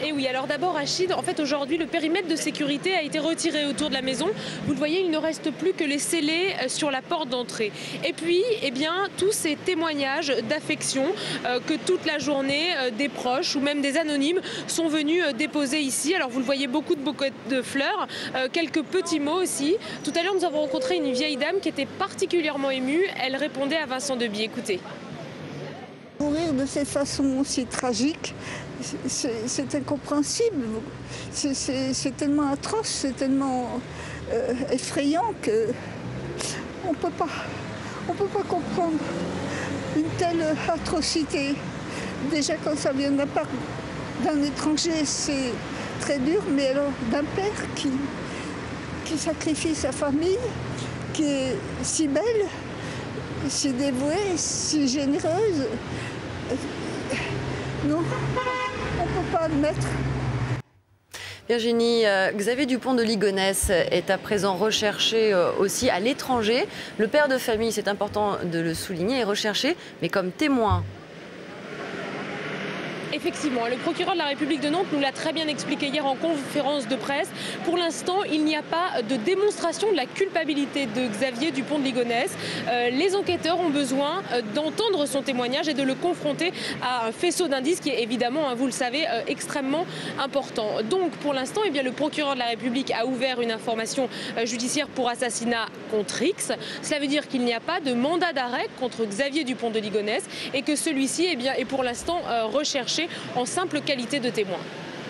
Et oui, alors d'abord Achid, en fait aujourd'hui le périmètre de sécurité a été retiré autour de la maison. Vous le voyez, il ne reste plus que les scellés sur la porte d'entrée. Et puis, eh bien, tous ces témoignages d'affection que toute la journée des proches ou même des anonymes sont venus déposer ici. Alors vous le voyez, beaucoup de bouquets de fleurs, quelques petits mots aussi. Tout à l'heure, nous avons rencontré une vieille dame qui était particulièrement émue. Elle répondait à Vincent Deby. Écoutez. Mourir de cette façon aussi tragique, c'est incompréhensible. C'est tellement atroce, c'est tellement effrayant que on ne peut pas comprendre une telle atrocité. Déjà quand ça vient de la part d'un étranger, c'est très dur, mais alors d'un père qui sacrifie sa famille, qui est si belle, si dévouée, si généreuse. Non, on ne peut pas admettre. Virginie, Xavier Dupont de Ligonnès est à présent recherché aussi à l'étranger. Le père de famille, c'est important de le souligner, est recherché, mais comme témoin. Effectivement, le procureur de la République de Nantes nous l'a très bien expliqué hier en conférence de presse. Pour l'instant, il n'y a pas de démonstration de la culpabilité de Xavier Dupont de Ligonnès. Les enquêteurs ont besoin d'entendre son témoignage et de le confronter à un faisceau d'indices qui est évidemment, vous le savez, extrêmement important. Donc pour l'instant, eh bien, le procureur de la République a ouvert une information judiciaire pour assassinat contre X. Cela veut dire qu'il n'y a pas de mandat d'arrêt contre Xavier Dupont de Ligonnès et que celui-ci, eh bien, est pour l'instant recherché en simple qualité de témoin.